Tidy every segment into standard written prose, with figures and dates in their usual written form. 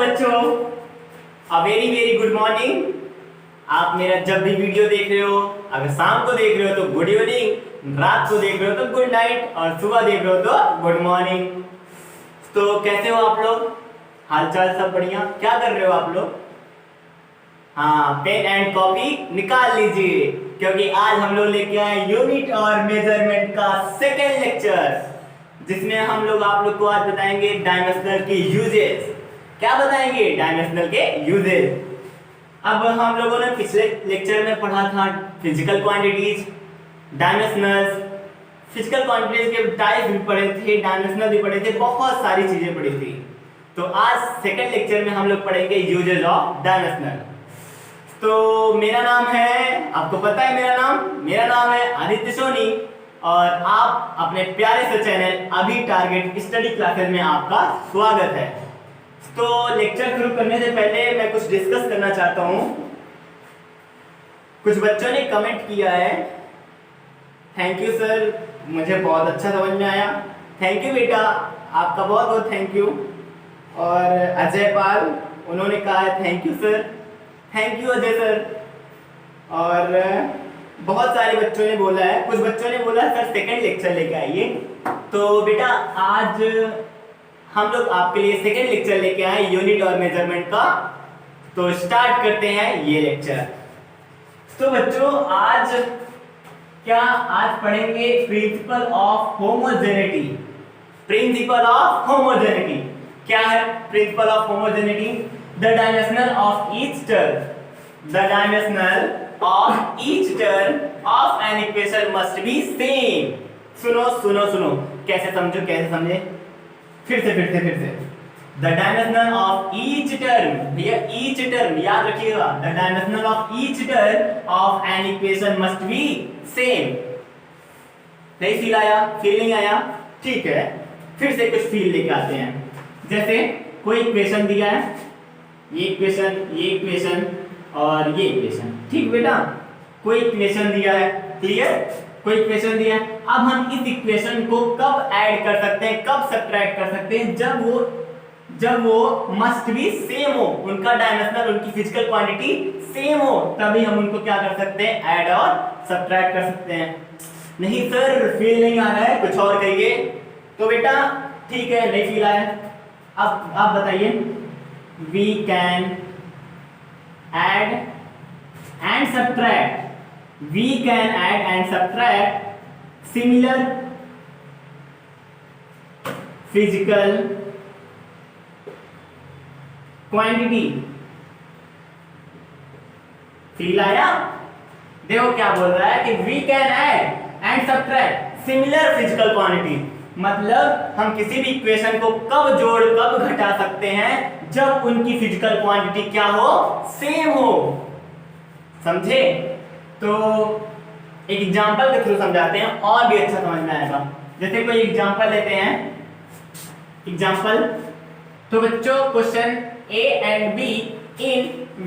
बच्चों, a very very good morning. आप मेरा जब भी वीडियो देख रहे हो, अगर शाम को देख रहे हो तो गुड इवनिंग, रात को देख रहे हो तो गुड नाइट और सुबह देख रहे हो तो गुड मॉर्निंग। तो कैसे हो आप लोग? हालचाल सब बढ़िया? क्या कर रहे हो आप लोग? हाँ, पेन एंड कॉपी निकाल लीजिए, क्योंकि आज हम लोग लेके आए यूनिट और मेजरमेंट का सेकेंड लेक्चर, जिसमें हम लोग आप लोग को आज बताएंगे डायमेंशनल के यूजेस। क्या बताएंगे? डायमेंशनल के यूजेस। अब हम लोगों ने पिछले लेक्चर में पढ़ा था फिजिकल क्वांटिटीज, डायमेंशनल्स, फिजिकल क्वांटिटीज के टाइप भी पढ़े थे, डायमेंशनल भी पढ़े थे, बहुत सारी चीजें पढ़ी थी। तो आज सेकेंड लेक्चर में हम लोग पढ़ेंगे यूजेस ऑफ डायमेंशनल। तो मेरा नाम है, आपको पता है मेरा नाम है आदित्य सोनी, और आप अपने प्यारे से चैनल अभी टारगेट स्टडी क्लासेस में आपका स्वागत है। तो लेक्चर शुरू करने से पहले मैं कुछ डिस्कस करना चाहता हूं। कुछ बच्चों ने कमेंट किया है, थैंक यू सर, मुझे बहुत अच्छा समझ में आया। थैंक यू बेटा, आपका बहुत बहुत थैंक यू। और अजय पाल, उन्होंने कहा है thank you sir, thank you Ajay sir. और बहुत सारे बच्चों ने बोला है, कुछ बच्चों ने बोला सर सेकंड लेक्चर लेके आइए। तो बेटा आज हम लोग आपके लिए सेकंड लेक्चर लेके आए यूनिट और मेजरमेंट का। तो स्टार्ट करते हैं ये लेक्चर। तो बच्चों आज पढ़ेंगे principle of homogeneity. Principle of homogeneity क्या है? Principle of homogeneity, the dimensional of each term, the dimensional of each term of an equation must be same। सुनो कैसे समझे? फिर से the dimensional of each term, भैया each term याद रखिएगा, the dimensional of each term of an equation must be same। नहीं feel नहीं आया? ठीक है, फिर से कुछ फील लेके आते हैं। जैसे कोई इक्वेशन दिया है, ये इक्वेशन और ये इक्वेशन, ठीक बेटा? कोई इक्वेशन दिया है, क्लियर? कोई इक्वेशन दिया है। अब हम इस इक्वेशन को कब ऐड कर सकते हैं, कब सब्ट्रैक्ट कर सकते हैं? जब वो मस्ट बी सेम हो, उनका डायमेंशनल, उनकी फिजिकल क्वांटिटी सेम हो, तभी हम उनको क्या कर सकते हैं? ऐड और सब्ट्रैक्ट कर सकते हैं। नहीं सर फील नहीं आ रहा है, कुछ और कहिए। तो बेटा ठीक है, नहीं फील आया, अब आप बताइए। We can add and subtract, we can add and subtract similar physical quantity। Feel आया? देखो क्या बोल रहा है कि we can add and subtract similar physical quantity, मतलब हम किसी भी इक्वेशन को कब घटा सकते हैं? जब उनकी फिजिकल क्वांटिटी क्या हो? सेम हो। समझे? तो एक एग्जांपल के थ्रू समझाते हैं और भी अच्छा समझ में आएगा। जैसे कोई एग्जांपल लेते हैं, एग्जांपल। तो बच्चों question A and B in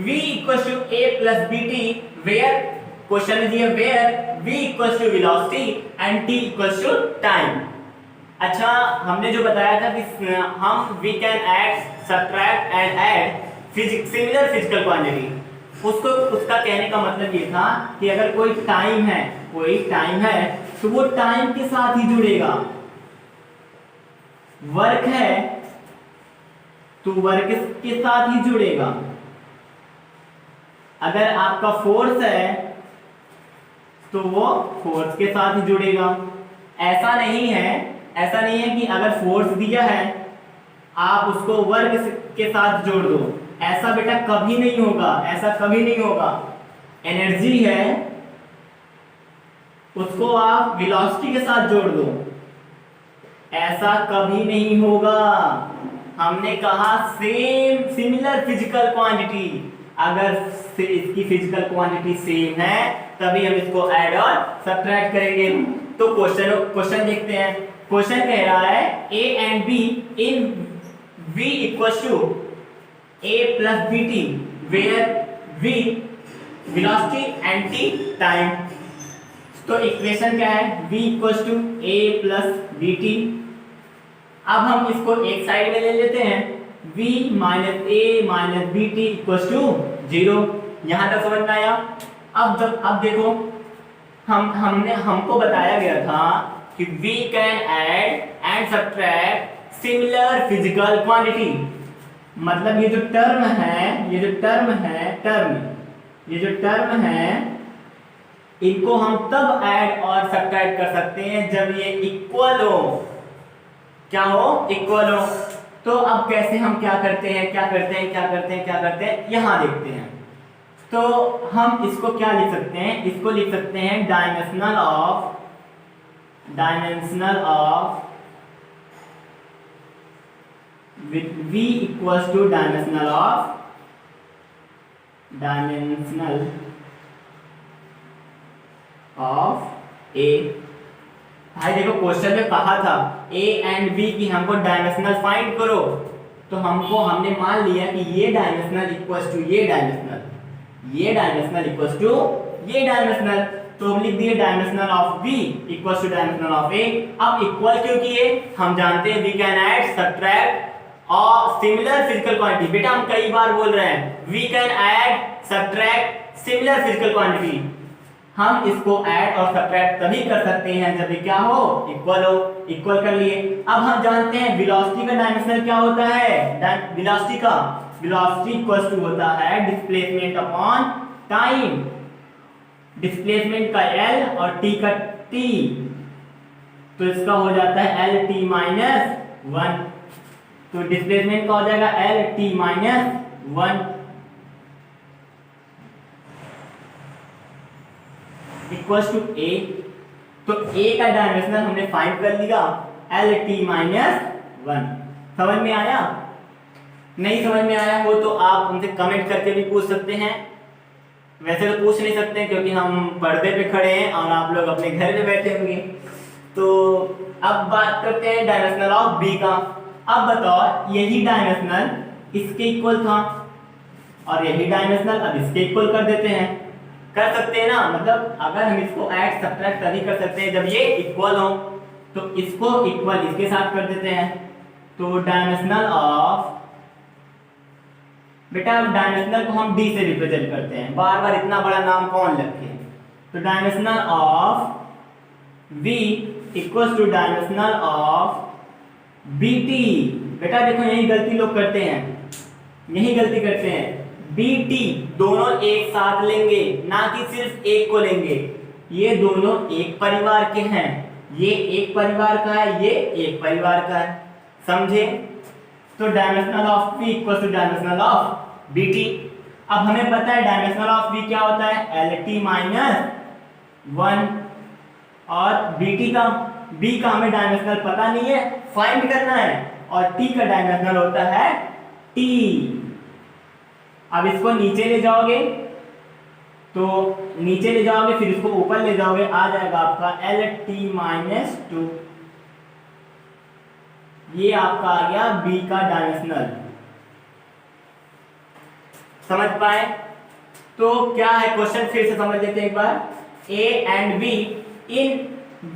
V equals to A plus BT, where question दिया where V equals to velocity and T equals to time। अच्छा, हमने जो बताया था कि हम we can add, subtract and add similar physical quantity, उसका कहने का मतलब ये था कि अगर कोई टाइम है तो वो टाइम के साथ ही जुड़ेगा। वर्क है तो वर्क के साथ ही जुड़ेगा। अगर आपका फोर्स है तो वो फोर्स के साथ ही जुड़ेगा। ऐसा नहीं है कि अगर फोर्स दिया है आप उसको वर्क के साथ जोड़ दो, ऐसा बेटा कभी नहीं होगा। एनर्जी है, उसको आप वेलोसिटी के साथ जोड़ दो, ऐसा कभी नहीं होगा। हमने कहा सिमिलर फिजिकल क्वांटिटी, अगर इसकी फिजिकल क्वांटिटी सेम है तभी हम इसको ऐड और सब्ट्रैक्ट करेंगे। तो क्वेश्चन देखते हैं। क्वेश्चन कह रहा है A and B in V equals to A plus BT, where V velocity and T time। तो इक्वेशन क्या है? V equals to A plus BT। अब हम इसको एक साइड में ले लेते हैं, v minus a minus B T equals to 0। यहां तक समझ में आया? अब देखो, हमको बताया गया था कि we can add and subtract similar physical quantity। मतलब ये जो टर्म है इनको हम तब ऐड और सब्ट्रैक्ट कर सकते हैं जब ये इक्वल हो। क्या हो? इक्वल हो। तो अब कैसे हम क्या करते हैं, यहां देखते हैं। तो हम इसको क्या लिख सकते हैं? इसको लिख सकते हैं dimensional of with v equals to dimensional of a। भाई देखो, क्वेश्चन में कहा था a एंड b की हमको डायमेंशनल फाइंड करो, तो हमने मान लिया कि ये डायमेंशनल इक्वल्स टू ये डायमेंशनल, तो हम लिख दिए dimensional of b equals to dimensional of a। अब इक्वल क्यों किए? हम जानते हैं वी कैन ऐड, सब्ट्रैक्ट और सिमिलर फिजिकल क्वांटिटी। बेटा हम कई बार बोल रहे हैं we can add, subtract similar physical quantity. हम इसको ऐड और सब्ट्रैक्ट तभी कर सकते हैं जब ये क्या हो? इक्वल हो। इक्वल कर लिए। अब हम जानते हैं वेलोसिटी का डायमेंशनल क्या होता है? वेलोसिटी इक्वल्स टू होता है डिस्प्लेसमेंट अपॉन टाइम। डिस्प्लेसमेंट का l और t का t, तो इसका हो जाता है l t माइनस 1। तो डिस्प्लेसमेंट का हो जाएगा l t minus 1 equals to a। तो a का डायमेंशनल हमने फाइंड कर लिया, l t माइनस 1। समझ में आया? नहीं समझ में आया हो तो आप हमसे कमेंट करके भी पूछ सकते हैं। वैसे तो पूछ नहीं सकते क्योंकि हम पर्दे पे खड़े हैं और आप लोग अपने घर में बैठे होंगे। तो अब बात करते हैं डायमेंशनल ऑफ b का। अब बताओ, यही डायमेंशनल इसके इक्वल था और यही डायमेंशनल अब इसके इक्वल कर देते हैं। कर सकते हैं ना? मतलब अगर हम इसको ऐड सब्ट्रैक्ट तभी कर सकते हैं जब ये इक्वल हो। तो इसको इक्वल इसके साथ कर देते हैं। तो डायमेंशनल ऑफ, बेटा डायमेंशनल को हम d से रिप्रेजेंट करते हैं, बार बार इतना बड़ा नाम कौन रखे। तो dimensional of v equals to dimensional of bt। बेटा देखो यही गलती लोग करते हैं, bt दोनों एक साथ लेंगे, ना कि सिर्फ एक को लेंगे। ये दोनों एक परिवार के हैं, ये एक परिवार का है, ये एक परिवार का है। समझे? तो dimensional of v equal to dimensional of bt। अब हमें पता है डायमेंशनल ऑफ v क्या होता है? lt minus 1। और bt का, b का हमें डायमेंशनल पता नहीं है, फाइंड करना है। और t का डायमेंशनल होता है t। अब इसको नीचे ले जाओगे, फिर इसको ऊपर ले जाओगे, आ जाएगा आपका lt माइनस 2। ये आपका आ गया b का डायमेंशनल। समझ पाए? तो क्या है क्वेश्चन, फिर से समझ लेते हैं एक बार। a and b in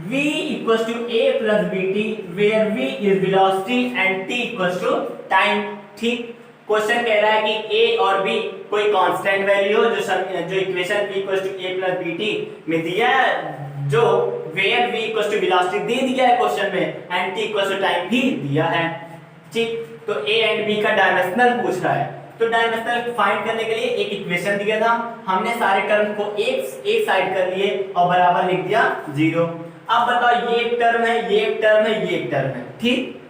v equals to a plus bt where v is velocity and t equals to time। ठीक, क्वेश्चन कह रहा है कि a और b कोई कांस्टेंट वैल्यू हो जो equation v equals to a plus bt में दिया है, जो where v equals to velocity दे दिया है क्वेश्चन में and t equals to time भी दिया है। ठीक, तो a एंड b का डायमेंशनल पूछ रहा है। तो डायमेंशनल फाइंड करने के लिए एक इक्वेशन दिया था, हमने सारे टर्म को एक साइड कर लिए और बराबर लिख दिया 0। अब बताओ, ये एक टर्म है, ये एक टर्म है, ये एक टर्म है। ठीक,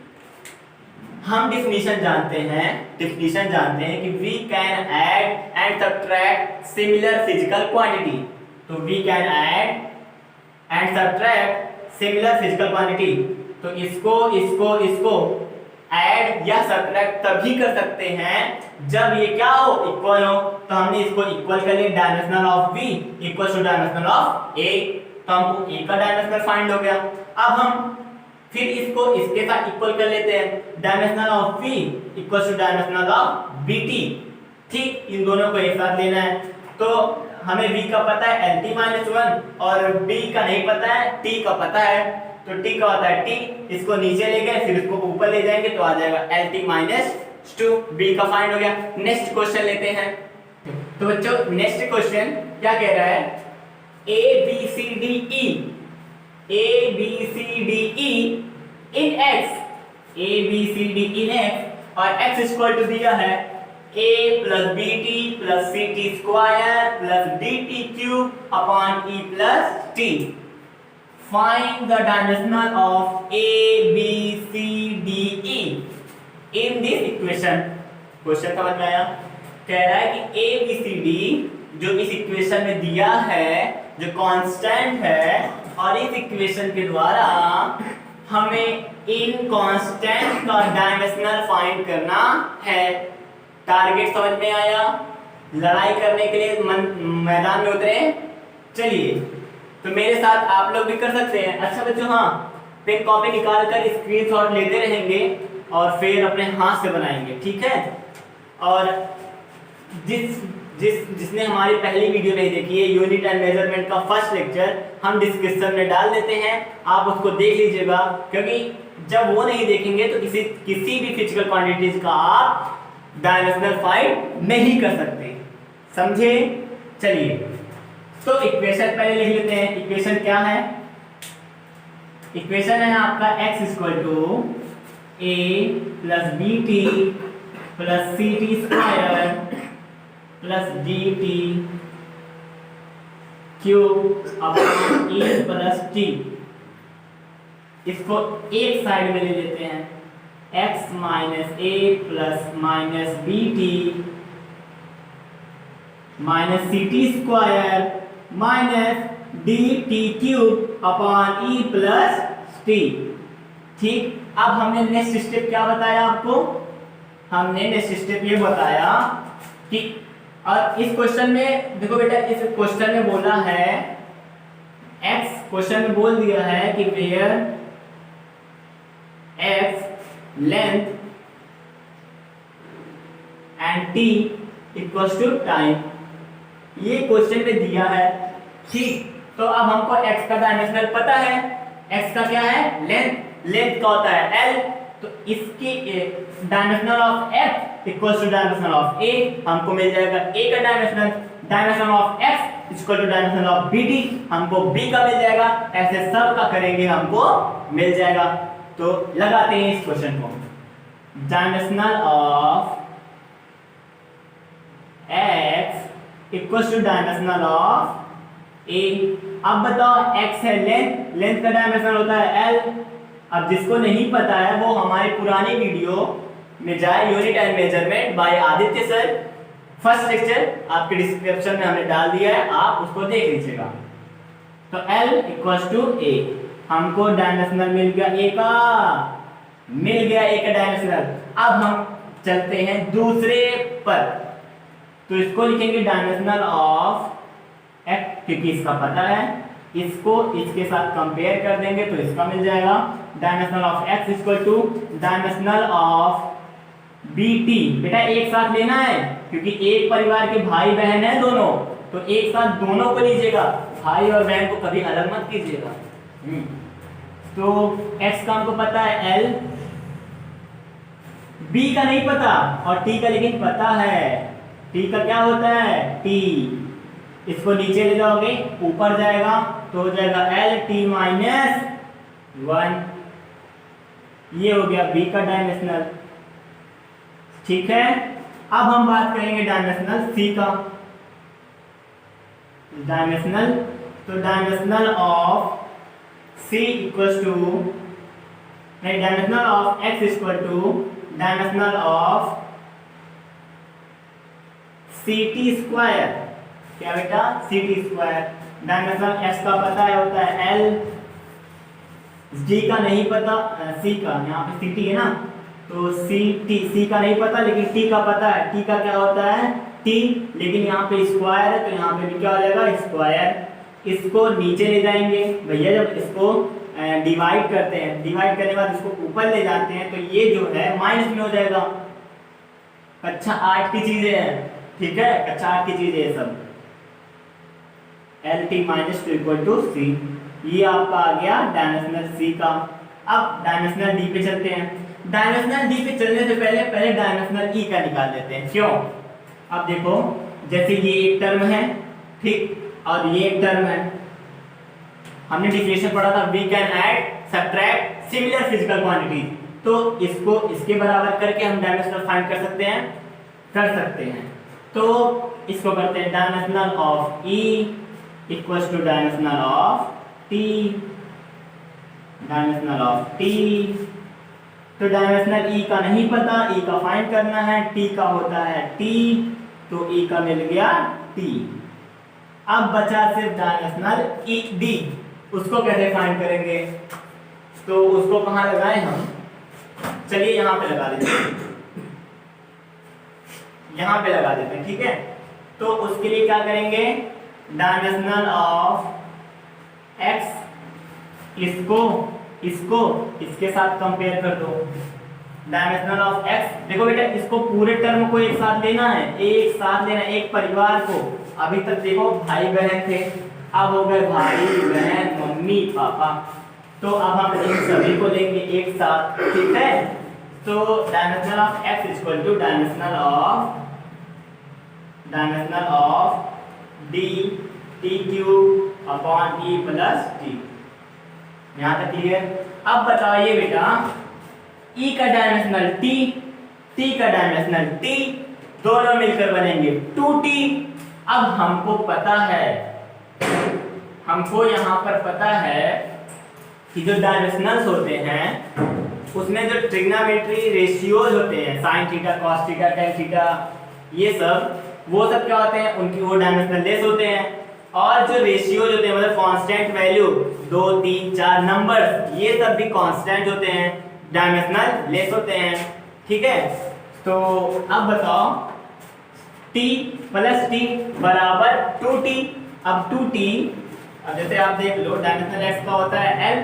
हम डेफिनेशन जानते हैं कि we can add and subtract similar physical quantity. तो we can add and subtract similar physical quantity. तो इसको ऐड या सब्ट्रैक्ट तभी कर सकते हैं जब ये क्या हो? इक्वल हो। तो हमने इसको इक्वल कर लिया, dimensional of v equal to dimensional of a। तो हमको a का डायमेंशनल फाइंड हो गया। अब हम फिर इसको इसके साथ इक्वल कर लेते हैं, dimensional of v equal to dimensional of bt। ठीक, इन दोनों को एक साथ लेना है। तो हमें v का पता है lt माइनस 1 और b का नहीं पता है, t का पता है। तो t का होता है t, इसको नीचे ले गए, फिर इसको ऊपर ले जाएंगे तो आ जाएगा lt माइनस टू, बी का फाइंड हो गया। नेक्स्ट क्वेश्चन लेते हैं। तो बच्चों नेक्स्ट क्वेश्चन क्या कह रहा है, A B C D E, A B C D E in x, A B C D in x और एक्स इक्वल टू दिया है a plus B T plus C T square plus D T cube upon E plus T. Find the dimensional of A B C D E in this equation. Question समझ में आया? कह रहा है कि ए B C D जो इस equation में दिया है, जो कांस्टेंट है, और इस इक्वेशन के द्वारा हमें इन कांस्टेंट का डायमेंशनल फाइंड करना है। टारगेट समझ में आया? लड़ाई करने के लिए मैदान में उतरे। चलिए तो मेरे साथ आप लोग भी कर सकते हैं। अच्छा बच्चों, हाँ, पेन कॉपी निकाल कर स्क्रीनशॉट लेते रहेंगे और फिर अपने हाथ से बनाएंगे, ठीक है? और जिसने हमारी पहली वीडियो नहीं देखी है, यूनिट एंड मेजरमेंट का फर्स्ट लेक्चर, हम डिस्क्रिप्शन में डाल देते हैं, आप उसको देख लीजिएगा। क्योंकि जब वो नहीं देखेंगे तो किसी भी फिजिकल क्वांटिटीज का आप डायमेंशनल फाइंड नहीं कर सकते, समझे? चलिए तो इक्वेशन पहले लिख लेते हैं। इक्वेशन क्या है? इक्वेशन है आपका x equal to a plus B T plus C T square plus D T cube upon A plus T. इसको एक साइड में ले लेते हैं, x minus A plus minus B T minus C T square minus D T cube upon E plus T. ठीक, अब हमने next step क्या बताया आपको? हमने नेक्स्ट स्टेप ये बताया कि और इस क्वेश्चन में देखो बेटा, इस क्वेश्चन में बोला है x, क्वेश्चन में बोल दिया है कि where x length and t equals to time, ये क्वेश्चन में दिया है। ठीक, तो अब हमको x का डायमेंशनल पता है। x का क्या है? लेंथ। लेंथ का होता है l, तो इसकी dimensional of x equals to dimensional of a, हमको मिल जाएगा a का dimensional. Dimension of x equal to dimension of B T, हमको b का मिल जाएगा। ऐसे सब का करेंगे हमको मिल जाएगा। तो लगाते हैं इस क्वेश्चन को, dimensional of x equal to dimensional of a। अब बताओ x है लेंथ, लेंथ का डायमेंशन होता है l। अब जिसको नहीं पता है वो हमारी पुरानी वीडियो में जाए, unit and measurement by Aditya sir, first lecture आपके डिस्क्रिप्शन में हमने डाल दिया है, आप उसको देख लीजिएगा। तो l इक्वल्स टू a, हमको डायमेंशनल मिल गया a का, मिल गया a का डायमेंशनल। अब हम चलते हैं दूसरे पर, तो इसको लिखेंगे डायमेंशनल ऑफ x, क्योंकि इसका पता है, इसको इसके साथ कंपेयर कर देंगे तो इसका मिल जाएगा। Dimensional of x equal to dimensional of bt। बेटा एक साथ लेना है क्योंकि एक परिवार के भाई बहन है दोनों, तो एक साथ दोनों को लीजिएगा, भाई और बहन को कभी अलग मत कीजिएगा। तो x का हमको पता है l, b का नहीं पता और t का लेकिन पता है। t का क्या होता है? t, इसको नीचे ले जाओगे ऊपर जाएगा तो हो जाएगा l t माइनस 1, ये हो गया b का डायमेंशनल। ठीक है, अब हम बात करेंगे डायमेंशनल c का। डायमेंशनल, तो dimensional of c equals to, नहीं, dimensional of x equal to dimensional of ct square. क्या बेटा? ct square. डायमेंशनल x का पता है होता है l, d का नहीं पता, c का, यहाँ पे ct है ना, तो c का नहीं पता लेकिन t का पता है। t का क्या होता है? t, लेकिन यहाँ पे स्क्वायर है तो यहाँ पे भी क्या हो जाएगा? स्क्वायर। इसको नीचे ले जाएंगे भैया, जब इसको डिवाइड करते हैं, डिवाइड करने के बाद इसको ऊपर ले जाते हैं तो ये जो है माइनस में हो जाएगा। कक्षा 8 की चीजें हैं, ठीक है, कक्षा 8 की चीजें है सब। LT minus 2 equal to C, ये आपका आ गया डायमेंशनल C का। अब डायमेंशनल D पे चलते हैं। डायमेंशनल डी पे चलने से पहले डायमेंशनल ई का निकाल लेते हैं। क्यों? अब देखो, जैसे ये एक टर्म है, ठीक, और ये एक टर्म है, हमने डिफिनेशन पढ़ा था, we can add subtract similar physical quantity, तो इसको इसके बराबर करके हम डायमेंशनल फाइंड कर सकते हैं। तो इसको करते हैं dimensional of E equals to dimensional of T, dimensional of T. तो डायमेंशनल ई का नहीं पता, ई का फाइंड करना है, टी का होता है टी, तो ई का मिल गया टी। अब बचा सिर्फ डायमेंशनल ई डी, उसको कैसे फाइंड करेंगे? तो उसको कहाँ लगाएं हम? चलिए यहाँ पे लगा देते हैं, यहाँ पे लगा देते हैं, ठीक है। तो उसके लिए क्या करेंगे? डायमेंशनल ऑफ एक्स, इसको इसके साथ कंपेयर कर दो। डायमेंशनल ऑफ एक्स, देखो बेटा, इसको पूरे टर्म को एक साथ लेना है, एक परिवार को। अभी तक देखो भाई बहन थे, अब हो गए भाई बहन मम्मी पापा, तो अब हम इन सभी को लेंगे एक साथ, ठीक है। तो dimensional of x equal to dimensional of D T cube upon E plus T. यहाँ तक क्लियर? अब बताइए बेटा, ई का डायमेंशनल टी का डायमेंशनल टी, दोनों मिलकर बनेंगे 2t। अब हमको यहाँ पर पता है कि जो डायमेंशनल्स होते हैं उसमें जो ट्रिग्नोमेट्री रेशियोज होते हैं, sine theta, cos theta, tan theta, ये सब वो सब क्या होते हैं? उनकी वो डायमेंशनल लेस होते हैं। और जो रेशियोज होते हैं, मतलब कांस्टेंट वैल्यू 2 3 4 नंबर्स, ये सब भी कांस्टेंट होते हैं, डायमेंशनल लेस होते हैं, ठीक है। तो अब बताओ, t प्लस टी बराबर 2t। अब 2t, अब जैसे आप देख लो, डायमेंशनल x का होता है l,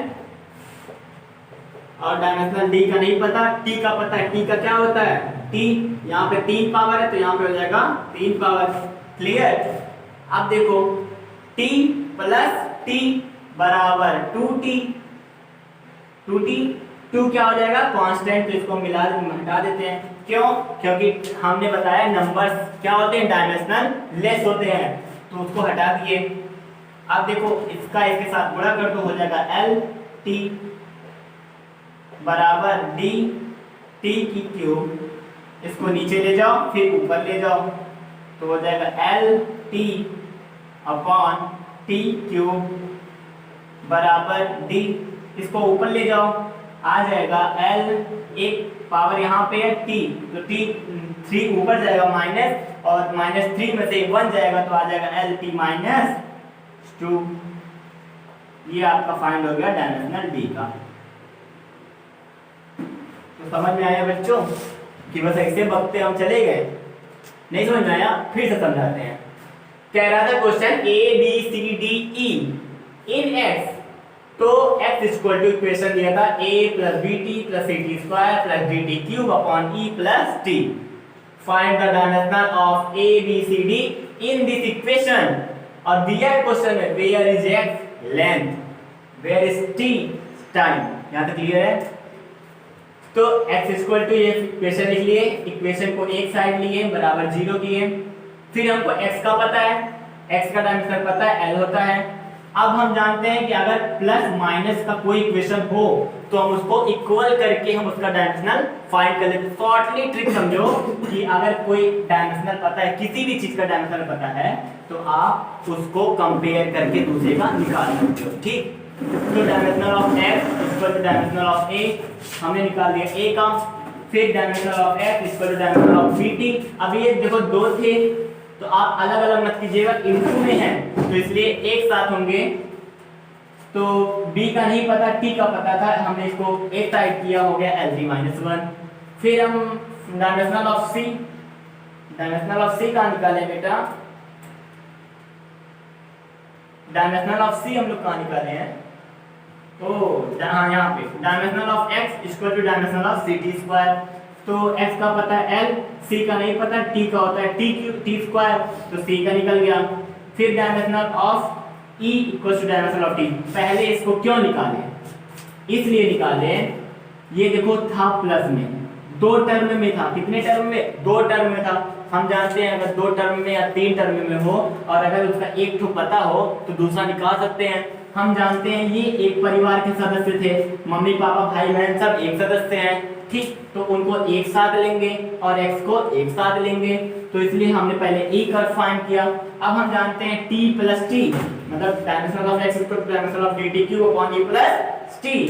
और डायमेंशनल d का नहीं पता, t का पता है। t का क्या होता है? t, यहाँ पे 3 पावर है तो यहाँ पे हो जाएगा 3 पावर। क्लियर? अब देखो, t प्लस टी बराबर 2t, 2 क्या हो जाएगा? कांस्टेंट, तो इसको हटा देते हैं। क्यों? क्योंकि हमने बताया नंबर्स क्या होते हैं? डायमेंशनल लेस होते हैं, तो उसको हटा दिए। अब देखो, इसका इसके साथ गुणा कर दो, हो जाएगा l t बराबर डी टी की क्यूब, इसको नीचे ले जाओ फिर ऊपर ले जाओ, तो हो जाएगा l t upon T cube बराबर डी, इसको ऊपर ले जाओ, आ जाएगा l, एक पावर यहाँ पे है t, तो t 3 ऊपर जाएगा माइनस, और -3 में से 1 जाएगा तो आ जाएगा l t - 2। ये आपका फाइंड हो गया डायमेंशनल d का। तो समझ में आया बच्चों कि बस ऐसे बकते हम चले गए? नहीं समझ में आया? फिर से समझाते हैं। कह रहा था question A B C D E in x, तो x इक्वल टू इक्वेशन दिया था a plus B T plus C T square plus D T cube upon E plus T. Find the dimensional of a b c d in this equation. और दिया है question में where is x length, where is t time. यहाँ तक clear है? तो x equal to, ये equation लिख लिए, इक्वेशन को एक साइड लिए, बराबर 0 किए। फिर हमको x का पता है, x का डायमेंशन पता है, l होता है। अब हम जानते हैं कि अगर प्लस माइनस का कोई इक्वेशन हो तो हम उसको इक्वल करके हम उसका डायमेंशनल फाइंड कर लेते। शॉर्टली ट्रिक समझो कि अगर कोई डायमेंशनल पता है, किसी भी चीज का डायमेंशनल पता है, तो आप उसको कंपेयर करके दूसरे का निकाल सकते हो, ठीक। तो dimensional of x equal to dimensional of a, हमने निकाल दिया a का। फिर dimensional of x equal to dimensional of bt। अब ये देखो 2 थे, तो आप अलग अलग मत कीजिएगा, इनटू में है तो इसलिए एक साथ होंगे। तो b का नहीं पता, t का पता था, हमने इसको एक साइड किया, हो गया l3 - 1। फिर हम dimensional of c, dimensional of c का निकालें बेटा। डायमेंशनल ऑफ c हम लोग कहाँ निकाले हैं? हाँ, यहाँ पे dimensional of x equal to dimensional of C T square. तो x का पता है l, c का नहीं पता, t का होता है टी स्क्वायर, तो c का निकल गया। फिर dimensional of e equal to dimensional of t। पहले इसको क्यों निकाले? इसलिए निकाले ये देखो था प्लस में, दो टर्म में था। कितने टर्म में? दो टर्म में था। हम जानते हैं अगर दो टर्म में या तीन टर्म में हो और अगर उसका एक ठो पता हो तो दूसरा निकाल सकते हैं। हम जानते हैं ये एक परिवार के सदस्य थे, मम्मी पापा भाई बहन सब एक सदस्य हैं, ठीक, तो उनको एक साथ लेंगे और x को एक साथ लेंगे, तो इसलिए हमने पहले e कर्व फाइंड किया। अब हम जानते हैं t प्लस टी, मतलब dimension of x equal to dimension of dt cube upon e plus T.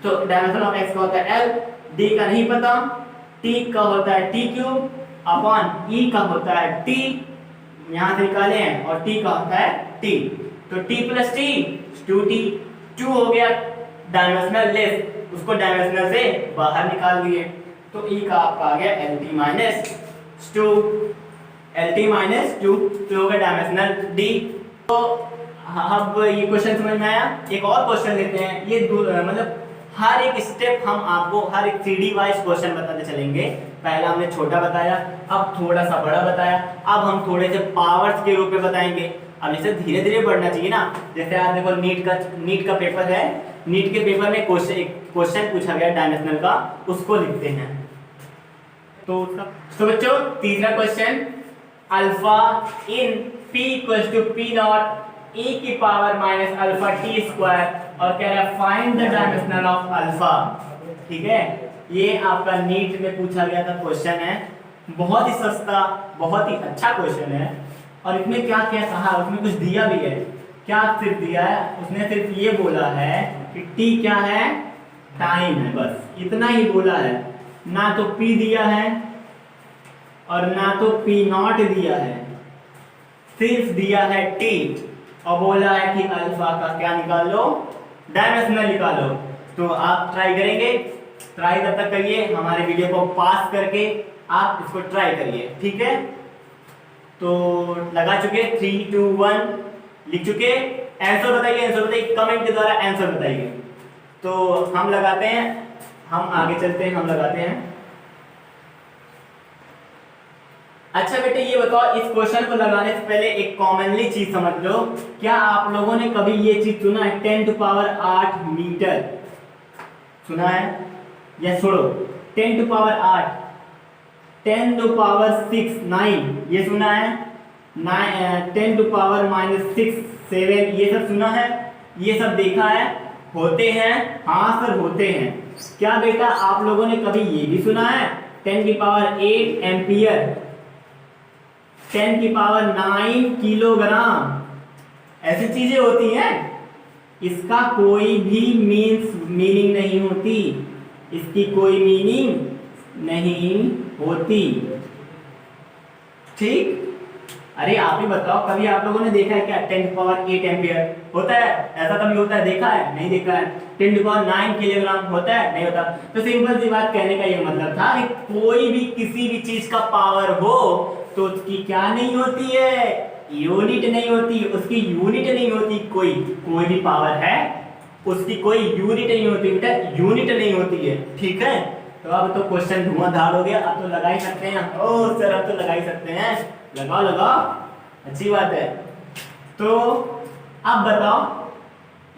तो डायमेंशन ऑफ x का होता है l, d का नहीं पता, t का होता है t क्यूब अपॉन e का होता है t, यहाँ से निकाले हैं, और t का होता है t, तो t प्लस टी 2t, 2 हो गया डायमेंशनल लेस, उसको डायमेंशनल से बाहर निकाल दिए, तो e का आपका आ गया lt माइनस 2, lt माइनस 2, तो हो गया डायमेंशनल d। तो अब ये क्वेश्चन समझ में आया। एक और क्वेश्चन लेते हैं, ये मतलब हर एक स्टेप हम आपको हर एक 3D वाइज क्वेश्चन बताते चलेंगे। पहला हमने छोटा बताया, अब थोड़ा सा बड़ा बताया, अब हम थोड़े से पावर्स के रूप में बताएंगे। अब इसे धीरे धीरे बढ़ना चाहिए ना। जैसे आप देखो नीट का पेपर है, नीट के पेपर में क्वेश्चन पूछा गया डायमेंशनल का, उसको लिखते हैं। तो बच्चों तीसरा question, alpha in p equals to p not e की power minus alpha t square, और कह रहा है find the dimensional of alpha. ठीक है, ये आपका नीट में पूछा गया था क्वेश्चन है, बहुत ही सस्ता, बहुत ही अच्छा क्वेश्चन है। और इसमें क्या क्या कहा, उसमें कुछ दिया भी है। क्या सिर्फ दिया है, उसने सिर्फ ये बोला है कि t क्या है, टाइम है, बस इतना ही बोला है। ना तो p दिया है और ना तो p नॉट दिया है, सिर्फ दिया है t, और बोला है कि अल्फा का क्या निकाल लो, डायमेंशनल निकालो। तो आप ट्राई करेंगे, ट्राई तब तक करिए, हमारे वीडियो को पास करके आप इसको ट्राई करिए, ठीक है। तो लगा चुके, 3 2 1 लिख चुके, आंसर बताइए, आंसर बताइए, कमेंट के द्वारा आंसर बताइए। तो हम लगाते हैं, हम आगे चलते हैं, हम लगाते हैं। अच्छा बेटे ये बताओ, इस क्वेश्चन को लगाने से पहले एक कॉमनली चीज समझ लो। क्या आप लोगों ने कभी ये चीज सुना है 10 टू पावर 8 मीटर? सुना है? या छोड़ो, 10 टू पावर 8, 10 टू पावर 6 9, ये सुना है? 10 टू पावर माइनस 6 7, ये सब सुना है? ये सब देखा है? होते हैं? हाँ सर होते हैं। क्या बेटा आप लोगों ने कभी ये भी सुना है 10 की पावर 8 एम्पियर, 10 की पावर 9 किलोग्राम? ऐसी चीजें होती हैं, इसका कोई भी मीनिंग नहीं होती, इसकी कोई मीनिंग नहीं होती, ठीक। अरे आप ही बताओ, कभी आप लोगों ने देखा है क्या 10 की पावर 8 एम्पियर होता है? ऐसा कभी होता है? देखा है? नहीं देखा है। 10 की पावर 9 किलोग्राम होता है? नहीं होता। तो सिंपल सी बात कहने का ये मतलब था कि कोई भी किसी भी चीज का पावर हो तो उसकी क्या नहीं होती है, यूनिट नहीं होती, उसकी यूनिट नहीं होती। कोई भी पावर है उसकी कोई यूनिट नहीं होती बेटा, यूनिट नहीं होती है, ठीक है। तो अब तो क्वेश्चन धुआंधार हो गया, अब तो लगा ही सकते हैं। ओ सर अब तो लगा ही सकते हैं, लगाओ लगाओ, अच्छी बात है। तो अब बताओ,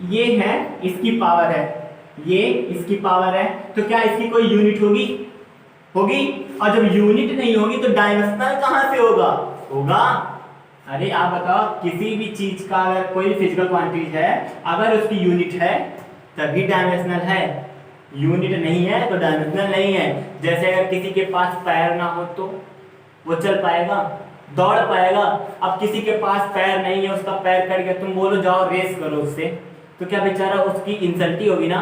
ये है इसकी पावर है, ये इसकी पावर है, तो क्या इसकी कोई यूनिट होगी? होगी। और जब यूनिट नहीं होगी तो डायमेंशनल कहां से होगा? होगा। अरे आप बताओ, किसी भी चीज का अगर कोई फिजिकल क्वांटिटी है, अगर उसकी यूनिट है तभी डायमेंशनल है, यूनिट नहीं है तो डायमेंशनल नहीं है। जैसे अगर किसी के पास पैर ना हो तो वो चल पाएगा, दौड़ पाएगा। अब किसी के पास पैर नहीं है, उसका पैर कट गया, तुम बोलो जाओ रेस करो उससे, तो क्या बेचारा उसकी इंसल्टी होगी ना।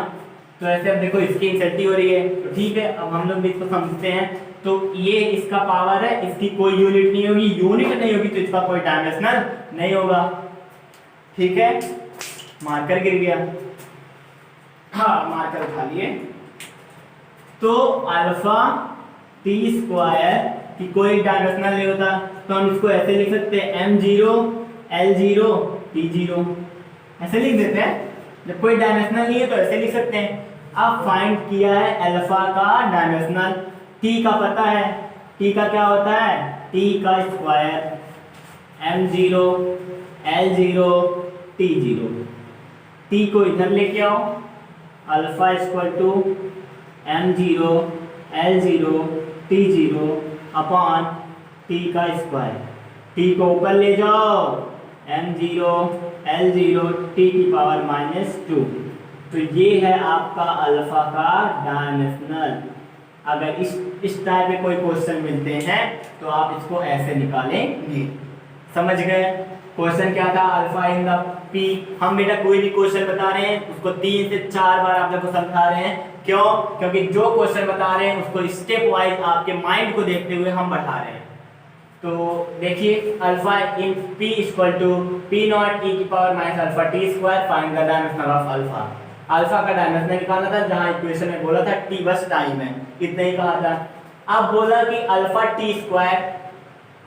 तो ऐसे अब देखो इसकी इंसल्टी हो रही है, तो ठीक है, अब हम लोग भी इसको समझते हैं। तो ये इसका पावर है, इसकी कोई यूनिट नहीं होगी, यूनिट नहीं होगी तो इसका कोई डायमेंशनल नहीं होगा, ठीक है। मार्कर गिर गया, हाँ मार्कर उठा लिए। तो अल्फा टी स्क्वायर की कोई डायमेंशनल नहीं होता, तो हम इसको ऐसे लिख सकते हैं m0 l0 t0, ऐसे लिख देते हैं। जब कोई डायमेंशनल नहीं है तो ऐसे लिख सकते हैं। अब फाइंड किया है अल्फा का डायमेंशनल, t का पता है, t का क्या होता है, t का square, m0 l0 t0, t को इधर लेके आओ, alpha equal to m0 l0 t0 upon t का स्क्वायर। t को ऊपर ले जाओ, m0 l0 t की पावर -2। तो ये है आपका अल्फा का डायमेंशनल। अगर इस टाइप में कोई क्वेश्चन मिलते हैं तो आप इसको ऐसे निकालेंगे। समझ गए? क्वेश्चन क्या था? Alpha in the P. हम बेटा कोई भी क्वेश्चन बता रहे हैं उसको 3 से 4 बार आप लोग को समझा रहे हैं। क्यों? क्योंकि जो क्वेश्चन बता रहे हैं उसको स्टेप वाइज आपके माइंड को देखते हुए हम बढ़ा रहे हैं। तो देखिए, alpha in p equal to p not e की power minus alpha t square. Find the dimension of alpha. Alpha का डायमेंशन निकालना था, जहां इक्वेशन में बोला था t बस टाइम है, इतना ही कहा था। अब बोला कि अल्फा टी स्क्वायर।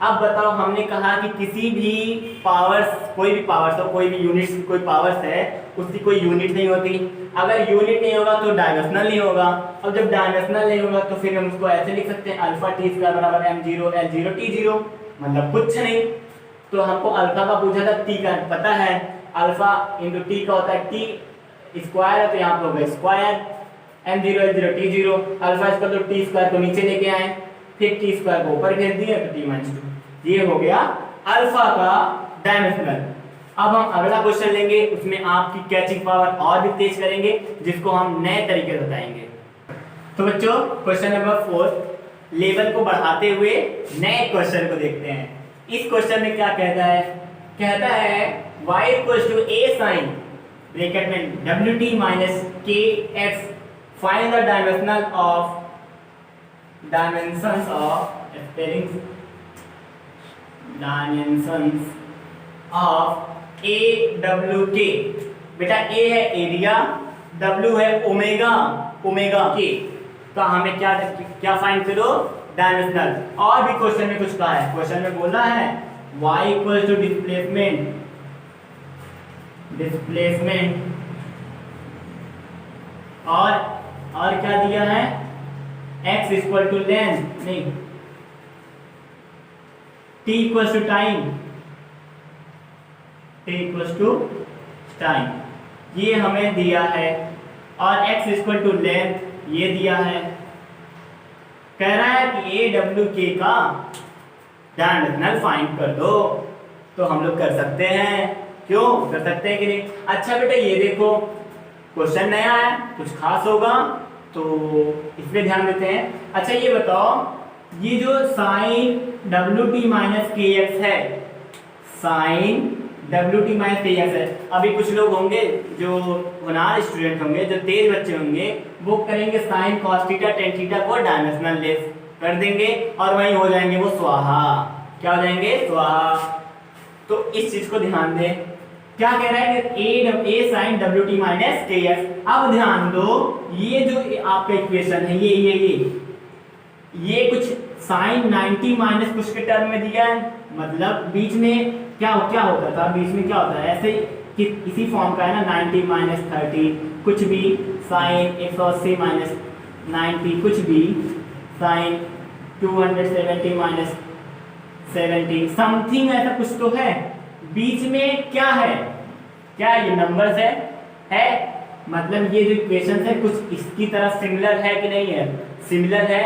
अब बताओ, हमने कहा कि किसी भी पावर्स, कोई भी पावर्स हो, कोई भी यूनिट्स की कोई पावर्स है, उसकी कोई यूनिट नहीं होती। अगर यूनिट नहीं होगा तो डायमेंशनल नहीं होगा। अब जब डायमेंशनल नहीं होगा तो फिर हम उसको ऐसे लिख सकते हैं, अल्फा टी स्क्वायर बराबर m0 l0 t0, मतलब कुछ नहीं। तो हमको अल्फा का पूछा था, टी का पता है, अल्फा इंटू टी का होता है टी स्क्वायर है, तो यहाँ पे होगा square m0 l0 t0। Alpha equal to t square को नीचे लेके आए, फिर टी स्क्वायर को ऊपर भेज दिए तो t-2। ये हो गया अल्फा का डायमेंशनल। अब हम अगला क्वेश्चन लेंगे, उसमें आपकी कैचिंग पावर और भी तेज करेंगे, जिसको हम नए तरीके से बताएंगे। तो बच्चों, क्वेश्चन नंबर 4 लेवल को बढ़ाते हुए नए क्वेश्चन को देखते हैं। इस क्वेश्चन में क्या कहता है? कहता है y equals to a sin bracket में wt minus kx, find the dimensions of AWK। बेटा A है एरिया, W है ओमेगा, ओमेगा K का हमें क्या क्या फाइंड करो? डायमेंशनल। और भी क्वेश्चन में कुछ कहा है, क्वेश्चन में बोला है y इक्वल टू डिस्प्लेसमेंट और क्या दिया है? x इक्वल टू लेंथ, नहीं, t इक्वल टू टाइम, ये हमें दिया है। और x इक्वल टू लेंथ ये दिया है। कह रहा है कि AWK का डायमेंशनल फाइंड कर दो। तो हम लोग कर सकते हैं, क्यों कर सकते हैं कि नहीं? अच्छा बेटा, ये देखो क्वेश्चन नया है, कुछ खास होगा तो इस पे ध्यान देते हैं। अच्छा ये बताओ, ये जो sin WT माइनस KX है, sin WT माइनस KX है। अभी कुछ लोग होंगे जो होनहार स्टूडेंट होंगे, जो तेज बच्चे होंगे, वो करेंगे sin cos theta tan theta को डायमेंशनल लेस कर देंगे और वहीं हो जाएंगे वो स्वाहा। क्या हो जाएंगे? स्वाहा। तो इस चीज को ध्यान दें। क्या कह रहा है कि a sin WT minus KX। अब ध्यान दो, ये जो आपका इक्वेशन है, ये कुछ sin 90 माइनस कुछ के टर्म में दिया है, मतलब बीच में क्या होता था? बीच में क्या होता है? ऐसे कि इसी फॉर्म का है ना, 90 माइनस 30 कुछ भी, sin 180 माइनस 90 कुछ भी, sin 270 माइनस 70 समथिंग, ऐसा कुछ तो है। बीच में क्या है? क्या ये नंबर्स है? मतलब ये जो इक्वेशन है कुछ इसकी तरह सिमिलर है कि नहीं है? सिमिलर है,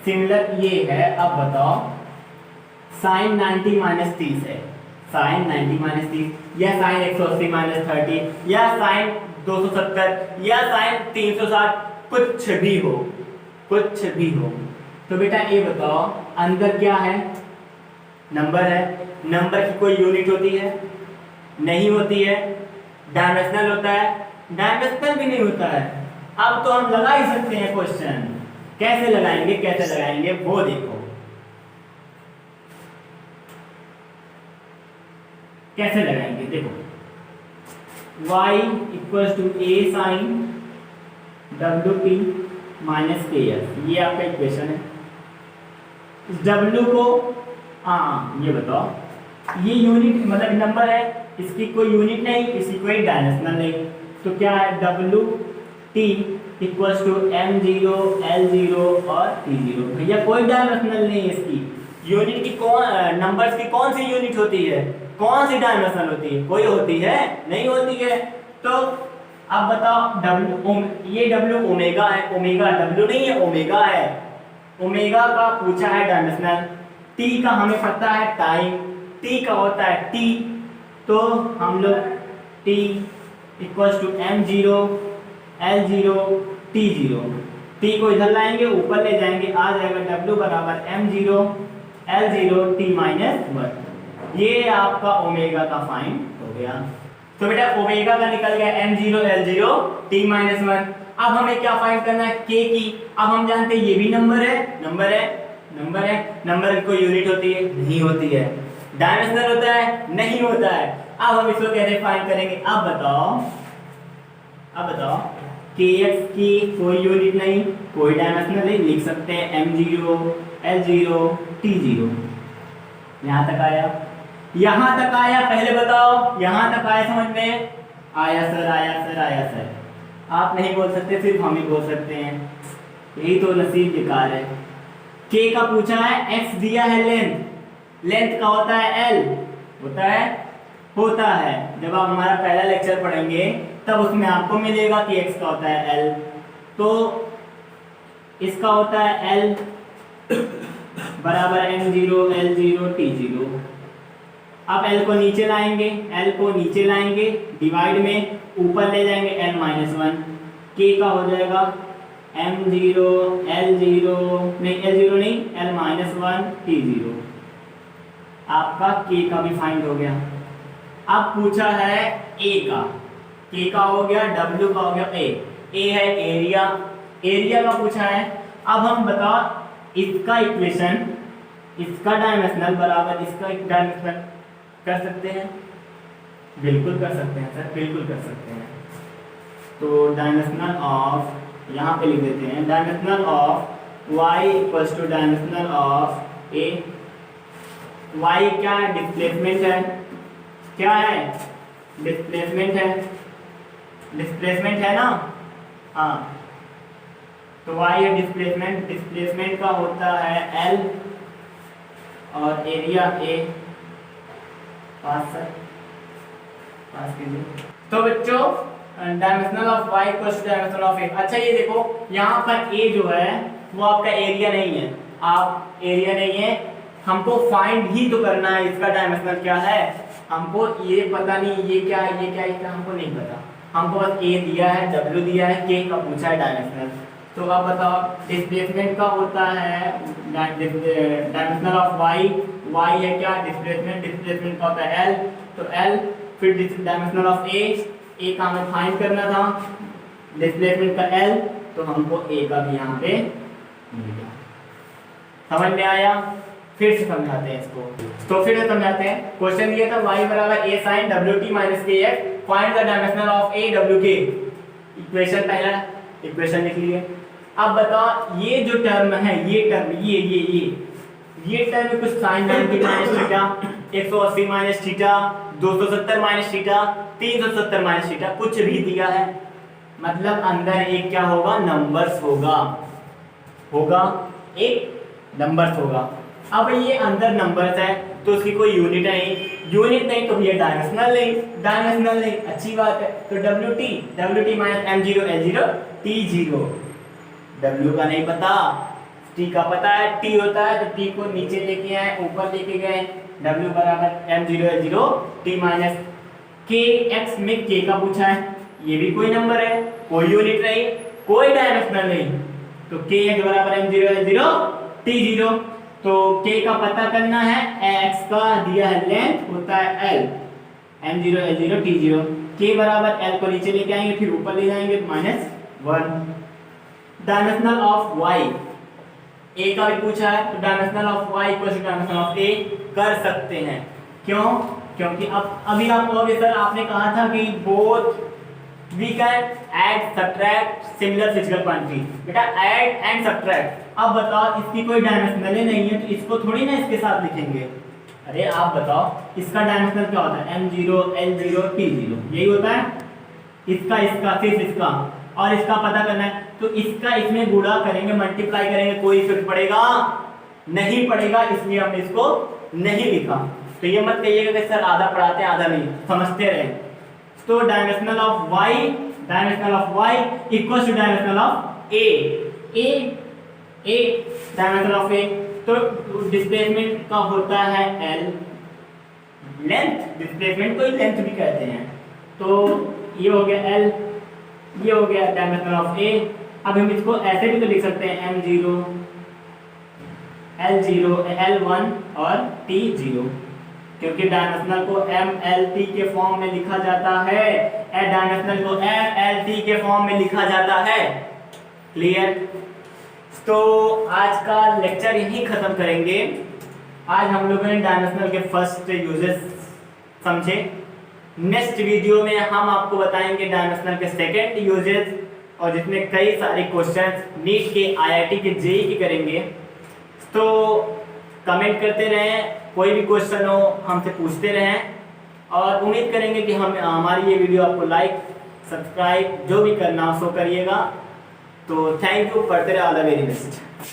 सिमिलर ये है। अब बताओ, sin 90 माइनस 30 है, sin 90 माइनस 30, या sin 180 माइनस 30, या sin 270, या sin 360, कुछ भी हो। तो बेटा ये बताओ, अंदर क्या है? नंबर है। नंबर की कोई यूनिट होती है? नहीं होती है। डायमेंशनल होता है? डायमेंशनल भी नहीं होता है। अब तो हम लगा ही सकते हैं क्वेश्चन। कैसे लगाएंगे वो देखो। कैसे लगाएंगे देखो, y equals to a sin WT minus KX, ये आपका इक्वेशन है। इस W को ये बताओ, ये यूनिट मतलब नंबर है, इसकी कोई यूनिट नहीं, इसकी कोई डायमेंशनल नहीं। तो क्या है? WT equals to M0 L0 और T0। भैया कोई डायमेंशनल नहीं है इसकी। यूनिट की नंबर्स की कौन सी यूनिट होती है? कौन सी डायमेंशनल होती है? कोई होती है? नहीं होती है। तो अब बताओ ये W ओमेगा है, ओमेगा W नहीं है, ओमेगा है। ओमेगा का पूछा है डायमेंशनल, T का हमें पता है टाइम, T का होता है T, तो हम लोग T equals to M0 L0 T0, T को इधर लाएंगे ऊपर ले जाएंगे, आ जाएगा W बराबर M0 L0 T माइनस 1। ये आपका ओमेगा का फाइंड हो गया। तो बेटा ओमेगा का निकल गया M0 L0 T माइनस 1। अब हमें क्या फाइंड करना है, K की। अब हम जानते हैं ये भी नंबर है, नंबर है, नंबर है, नंबर की कोई यूनिट होती है? नहीं होती है। डायमेंशनल होता है? नहीं होता है। अब हम इसको कैसे फाइंड करेंगे? अब बताओ kx की कोई यूनिट नहीं, कोई डायमेंशनल नहीं, लिख सकते हैं M0 L0 T0। यहाँ तक आया? यहाँ तक आया? पहले बताओ यहाँ तक आया समझ में? आया सर, आया सर, आया सर। आप नहीं बोल सकते, सिर्फ हम ही बोल सकते हैं, यही तो नसीब बेकार है। k का पूछा है, x दिया है लेंथ, लेंथ का होता है l, होता है। जब आप हमारा पहला लेक्चर पढ़ेंगे तब उसमें आपको मिलेगा कि x का होता है l, तो इसका होता है l बराबर M0 L0 T0। अब l को नीचे लाएंगे, डिवाइड में ऊपर ले जाएंगे L-1, k का हो जाएगा M0 L0 नहीं L-1 T0। आपका k का भी फाइंड हो गया। अब पूछा है a का, k का हो गया, w का हो गया, a है एरिया, एरिया का पूछा है। अब हम बताओ इसका इक्वेशन, इसका डायमेंशनल बराबर इसका डायमेंशनल कर सकते हैं? बिल्कुल कर सकते हैं सर, बिल्कुल कर सकते हैं। तो डायमेंशनल ऑफ, यहाँ पे लिख देते हैं, dimensional of y equals to dimensional of a। y क्या है? डिस्प्लेसमेंट है। क्या है? डिस्प्लेसमेंट है, डिस्प्लेसमेंट है ना? हाँ, तो y है डिस्प्लेसमेंट, डिस्प्लेसमेंट का होता है l और एरिया a। पास कीजिए। तो बच्चों dimensional of y equals to dimensional of a। अच्छा ये देखो यहाँ पर a जो है वो आपका एरिया नहीं है, आप एरिया नहीं है, हमको फाइंड ही तो करना है इसका डायमेंशनल क्या है। हमको ये पता नहीं ये क्या है, ये क्या है, क्या हमको नहीं पता, हमको बस a दिया है, w दिया है, k का पूछा है डायमेंशनल। तो अब बताओ डिस्प्लेसमेंट का होता है डायमेंशनल ऑफ y है क्या? डिस्प्लेसमेंट, डिस्प्लेसमेंट का होता है l, तो l, फिर डायमेंशनल ऑफ a का हमें फाइंड करना था, डिस्प्लेसमेंट का l, तो हमको a का भी यहाँ पे मिल गया। समझ में आया? फिर से समझाते हैं इसको, तो फिर से समझाते हैं। क्वेश्चन दिया था y बराबर a sin wt minus kx, find the dimensional of a wk। Equation पहला इक्वेशन लिख लिए। अब बताओ ये जो टर्म है, ये टर्म, ये टर्म कुछ sine 90 minus theta, 180 minus theta, 270 minus theta, 370 minus theta, कुछ भी दिया है, मतलब अंदर एक क्या होगा? नंबर्स होगा, एक नंबर्स होगा। अब ये अंदर नंबर्स है तो उसकी कोई यूनिट नहीं, तो ये डायमेंशनल नहीं, अच्छी बात है। तो wt minus M0 L0 T0, w का नहीं पता, t का पता है, t होता है तो t को नीचे लेके आए, ऊपर लेके गए, w बराबर M0 L0 T minus kx में k का पूछा है, ये भी कोई नंबर है, कोई यूनिट नहीं, कोई डायमेंशनल नहीं, तो kx बराबर M0 L0 T0। तो k का पता करना है, x का दिया है लेंथ होता है l, M0 L0 T0, k बराबर l को नीचे लेके आएंगे, फिर ऊपर ले जाएंगे -1। डायमेंशनल ऑफ y, a का भी पूछा है, तो dimensional of y equal to dimensional of a कर सकते हैं। क्यों? क्योंकि अब अभी आप कहोगे सर आपने कहा था कि both we can add subtract similar physical quantity. बेटा ऐड एंड सब्ट्रैक्ट, अब बताओ इसकी कोई डायमेंशनल नहीं है तो इसको थोड़ी ना इसके साथ लिखेंगे। अरे आप बताओ इसका डायमेंशनल क्या होता है? M0 L0 T0, यही होता है। इसका सिर्फ इसका और इसका पता करना है, तो इसका इसमें गुणा करेंगे, मल्टीप्लाई करेंगे, कोई इफेक्ट पड़ेगा? नहीं पड़ेगा, इसलिए हमने इसको नहीं लिखा। तो ये मत कहिएगा कि सर आधा पढ़ाते आधा नहीं, समझते रहे। तो dimensional of y dimensional of y equal to dimensional of a dimensional of a। तो डिस्प्लेसमेंट का होता है l, लेंथ, डिस्प्लेसमेंट को लेंथ भी कहते हैं। तो ये हो गया l, ये हो गया डायमेंशनल ऑफ a। अब हम इसको ऐसे भी तो लिख सकते हैं m0 l0 l1 और t0, क्योंकि डायमेंशनल को mlt के फॉर्म में लिखा जाता है, डायमेंशनल को mlt के फॉर्म में लिखा जाता है। क्लियर? तो आज का लेक्चर यहीं खत्म करेंगे। आज हम लोगों ने डायमेंशनल के फर्स्ट यूजेस समझे। नेक्स्ट वीडियो में हम आपको बताएंगे डायमेंशनल के सेकंड यूजेस, और जिसमें कई सारे क्वेश्चंस नीट के, आईआईटी के, जेईई के करेंगे। तो कमेंट करते रहें, कोई भी क्वेश्चन हो हमसे पूछते रहें, और उम्मीद करेंगे कि हम हमारी ये वीडियो आपको लाइक, सब्सक्राइब जो भी करना हो सो करिएगा। तो थैंक यू, पढ़ते रहे, ऑल द वेरी बेस्ट।